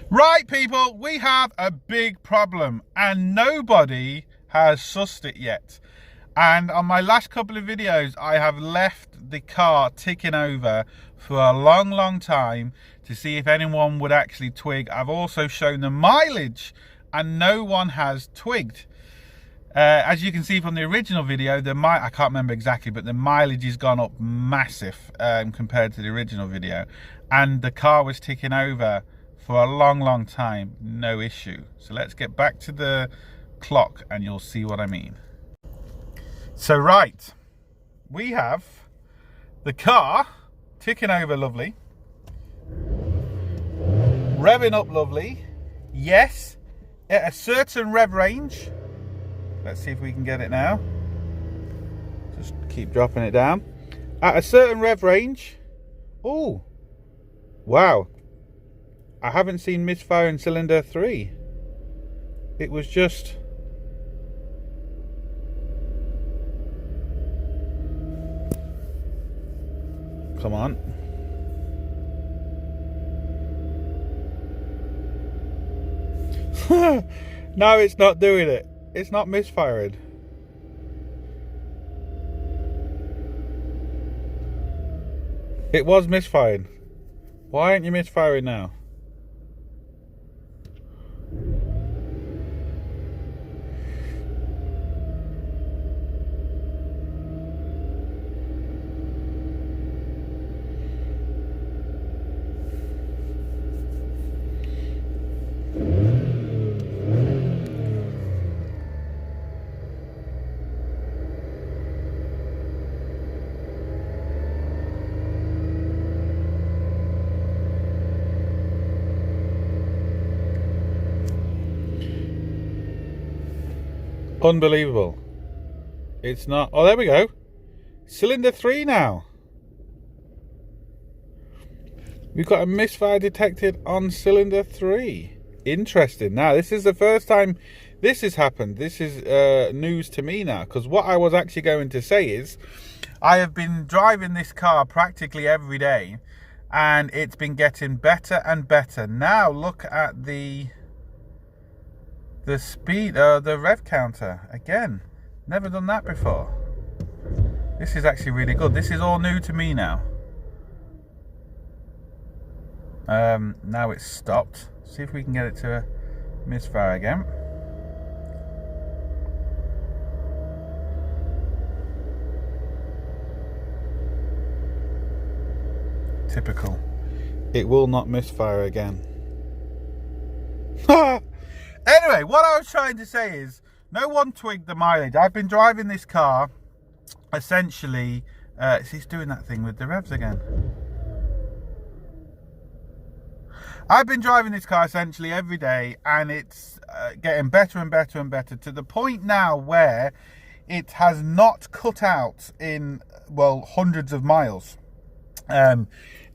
Right, people, we have a big problem and nobody has sussed it yet. And on my last couple of videos, I have left the car ticking over for a long time to see if anyone would actually twig. I've also shown the mileage and no one has twigged. As you can see from the original video, I can't remember exactly, but the mileage has gone up massive compared to the original video. And the car was ticking over for a long time, no issue. So let's get back to the clock and you'll see what I mean. So right, we have the car ticking over lovely, revving up lovely, yes, at a certain rev range. Let's see if we can get it now. Just keep dropping it down. At a certain rev range. Oh, wow. I haven't seen misfire in cylinder 3. It was just... Come on. No, it's not doing it. It's not misfiring. It was misfiring. Why aren't you misfiring now? Unbelievable. It's not. Oh, there we go. Cylinder 3 now. We've got a misfire detected on cylinder 3. Interesting. Now, this is the first time this has happened. This is news to me now, because what I was actually going to say is I have been driving this car practically every day and it's been getting better and better. Now look at the speed, the rev counter. Again, never done that before. This is actually really good. This is all new to me now. Now it's stopped. See if we can get it to misfire again. Typical. It will not misfire again. Anyway, what I was trying to say is, no one twigged the mileage. I've been driving this car, essentially, he's doing that thing with the revs again. I've been driving this car essentially every day, and it's getting better and better and better, to the point now where it has not cut out in, well, hundreds of miles.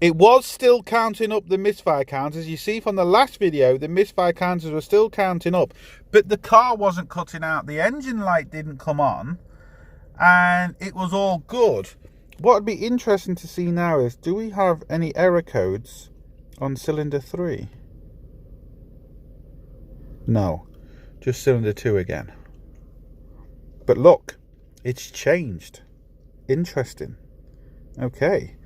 It was still counting up the misfire counters. As you see from the last video, the misfire counters were still counting up, but the car wasn't cutting out. The engine light didn't come on, and it was all good. What would be interesting to see now is, do we have any error codes on cylinder 3? No, just cylinder 2 again. But look, it's changed. Interesting. Okay.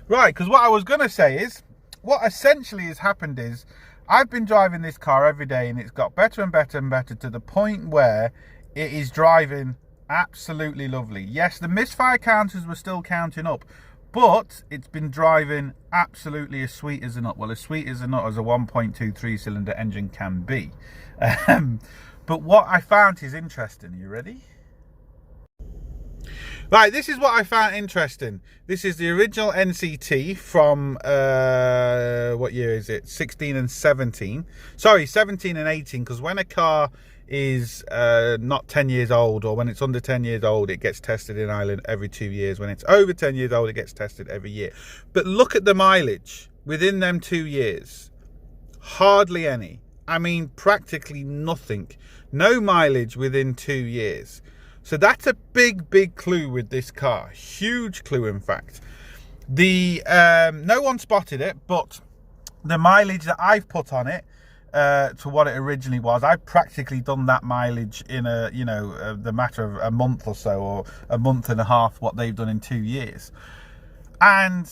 Right, because what I was going to say is, what essentially has happened is, I've been driving this car every day and it's got better and better and better, to the point where it is driving absolutely lovely. Yes, the misfire counters were still counting up, but it's been driving absolutely as sweet as a nut. Well, as sweet as a nut as a 1.23 cylinder engine can be. But what I found is interesting. Are you ready? Right, this is what I found interesting. This is the original NCT from, what year is it? 16 and 17. Sorry, 17 and 18, because when a car is not 10 years old, or when it's under 10 years old, it gets tested in Ireland every 2 years. When it's over 10 years old, it gets tested every year. But look at the mileage within them 2 years. Hardly any. I mean, practically nothing. No mileage within 2 years. So that's a big clue with this car. Huge clue, in fact. The no one spotted it, but the mileage that I've put on it to what it originally was. I've practically done that mileage in the matter of a month or so, or a month and a half, what they've done in 2 years. And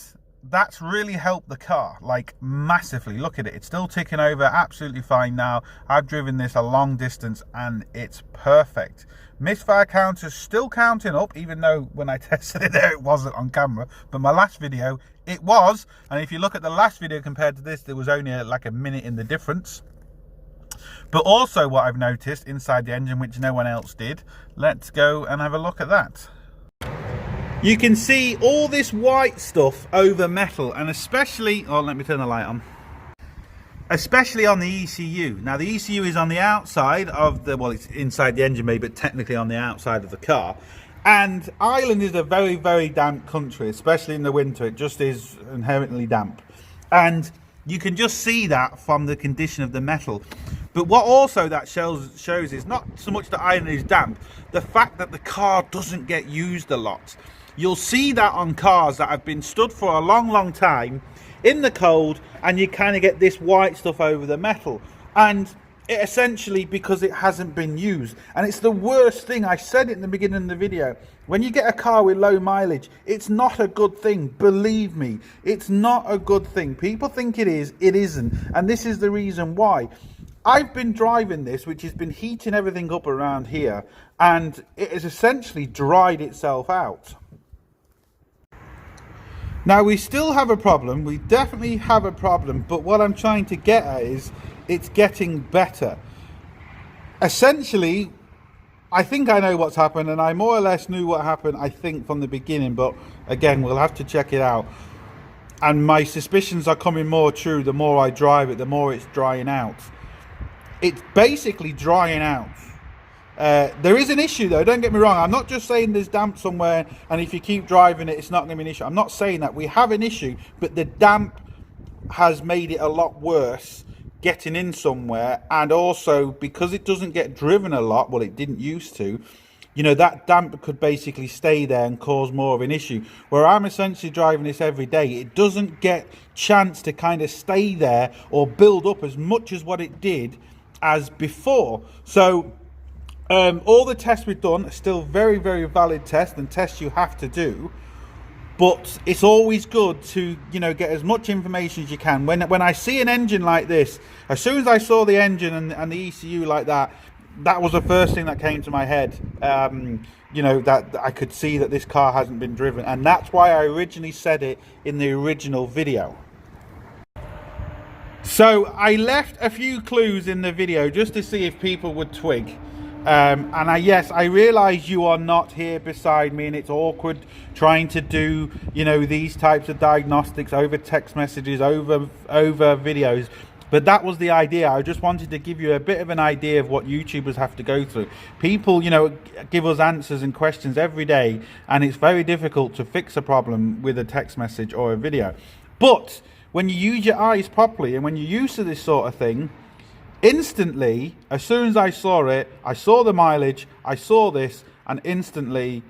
that's really helped the car, like, massively. Look at it, it's still ticking over absolutely fine now. I've driven this a long distance and it's perfect. Misfire counter's still counting up, even though when I tested it there it wasn't on camera, but my last video it was. And if you look at the last video compared to this, there was only like a minute in the difference. But also what I've noticed inside the engine, which no one else did, let's go and have a look at that. You can see all this white stuff over metal, and especially, oh, let me turn the light on. Especially on the ECU. Now the ECU is on the outside of the, well, it's inside the engine bay, but technically on the outside of the car. And Ireland is a very, very damp country, especially in the winter. It just is inherently damp. And you can just see that from the condition of the metal. But what also that shows is not so much that Ireland is damp, the fact that the car doesn't get used a lot. You'll see that on cars that have been stood for a long, long time in the cold, and you kind of get this white stuff over the metal. And it essentially, because it hasn't been used, and it's the worst thing. I said it in the beginning of the video, when you get a car with low mileage, it's not a good thing. Believe me, it's not a good thing. People think it is, it isn't. And this is the reason why. I've been driving this, which has been heating everything up around here, and it has essentially dried itself out. Now we still have a problem, we definitely have a problem, but what I'm trying to get at is it's getting better. Essentially, I think I know what's happened, and I more or less knew what happened, I think, from the beginning, but again, we'll have to check it out. And my suspicions are coming more true the more I drive it, the more it's drying out. It's basically drying out. There is an issue though, don't get me wrong. I'm not just saying there's damp somewhere and if you keep driving it, it's not going to be an issue. I'm not saying that. We have an issue, but the damp has made it a lot worse getting in somewhere. And also because it doesn't get driven a lot, well, it didn't used to, you know, that damp could basically stay there and cause more of an issue. Where I'm essentially driving this every day, it doesn't get chance to kind of stay there or build up as much as what it did as before. So all the tests we've done are still very, very valid tests, and tests you have to do. But it's always good to, you know, get as much information as you can. When I see an engine like this, as soon as I saw the engine and the ECU like that, that was the first thing that came to my head. You know, that I could see that this car hasn't been driven, and that's why I originally said it in the original video. So I left a few clues in the video just to see if people would twig. And yes, I realise you are not here beside me, and it's awkward trying to do, you know, these types of diagnostics over text messages, over videos. But that was the idea. I just wanted to give you a bit of an idea of what YouTubers have to go through. People, you know, give us answers and questions every day, and it's very difficult to fix a problem with a text message or a video. But when you use your eyes properly, and when you're used to this sort of thing, instantly, as soon as I saw it, I saw the mileage, I saw this, and instantly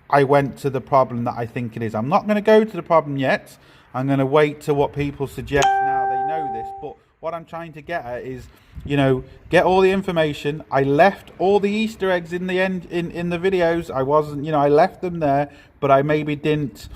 I went to the problem that I think it is. I'm not going to go to the problem yet. I'm going to wait to what people suggest now they know this. But what I'm trying to get at is, you know, get all the information. I left all the Easter eggs in the end in the videos. I wasn't, you know, I left them there, but I maybe didn't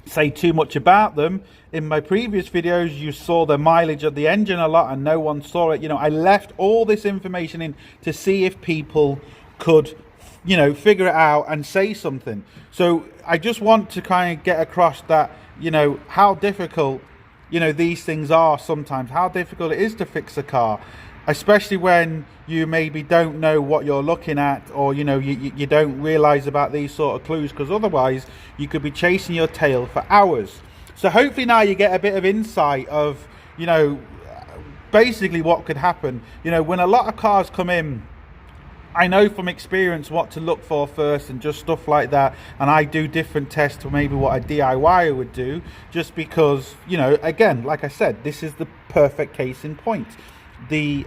say too much about them. In my previous videos, you saw the mileage of the engine a lot and no one saw it. You know, I left all this information in to see if people could, you know, figure it out and say something. So I just want to kind of get across that, you know, how difficult, you know, these things are sometimes, how difficult it is to fix a car, especially when you maybe don't know what you're looking at, or, you know, you don't realize about these sort of clues, because otherwise you could be chasing your tail for hours. So hopefully now you get a bit of insight of, you know, basically what could happen. You know, when a lot of cars come in, I know from experience what to look for first and just stuff like that. And I do different tests to maybe what a DIYer would do, just because, you know, again, like I said, this is the perfect case in point. The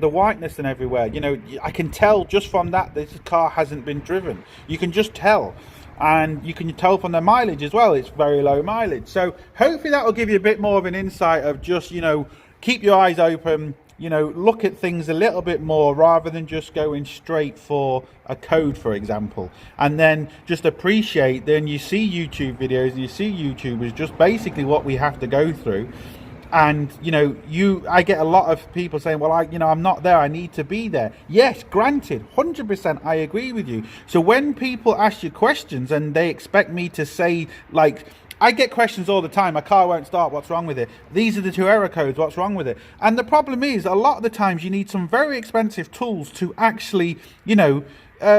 whiteness and everywhere, you know, I can tell just from that this car hasn't been driven. You can just tell. And you can tell from the mileage as well, it's very low mileage. So hopefully that will give you a bit more of an insight of just, you know, keep your eyes open, you know, look at things a little bit more rather than just going straight for a code, for example. And then just appreciate, then you see YouTube videos and you see YouTubers, just basically what we have to go through. And you know, I get a lot of people saying, well, I'm not there, I need to be there. Yes, granted, 100% I agree with you. So when people ask you questions and they expect me to say, like, I get questions all the time, my car won't start, what's wrong with it? These are the 2 error codes, what's wrong with it? And the problem is, a lot of the times you need some very expensive tools to actually, you know,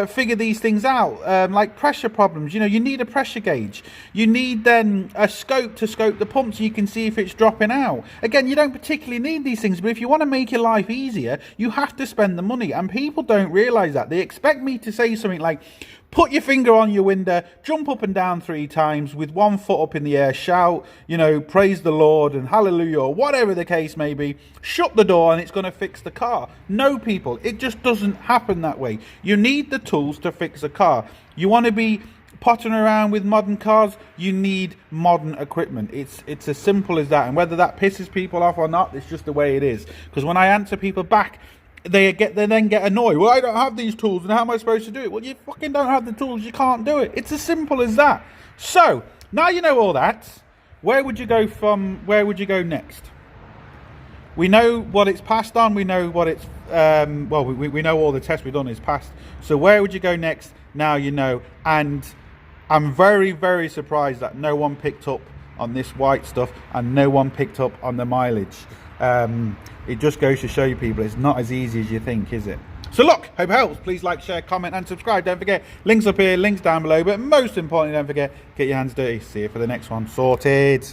figure these things out, like pressure problems. You know, you need a pressure gauge. You need then a scope to scope the pump so you can see if it's dropping out. Again, you don't particularly need these things, but if you want to make your life easier, you have to spend the money. And people don't realize that. They expect me to say something like, put your finger on your window, jump up and down 3 times with 1 foot up in the air, shout, you know, praise the Lord and hallelujah, or whatever the case may be, shut the door and it's going to fix the car. No, people, it just doesn't happen that way. You need the tools to fix a car. You want to be pottering around with modern cars, you need modern equipment. It's as simple as that. And whether that pisses people off or not, it's just the way it is. Because when I answer people back, they then get annoyed. Well, I don't have these tools, and how am I supposed to do it? Well, you fucking don't have the tools, you can't do it. It's as simple as that. So now you know all that. Where would you go from? Where would you go next? We know what it's passed on. We know what it's well, we know all the tests we've done is passed. So where would you go next? Now you know. And I'm very, very surprised that no one picked up on this white stuff and no one picked up on the mileage. It just goes to show you, people, it's not as easy as you think, is it? So look, hope it helps. Please like, share, comment and subscribe. Don't forget, links up here, links down below, but most importantly, don't forget, get your hands dirty. See you for the next one. Sorted.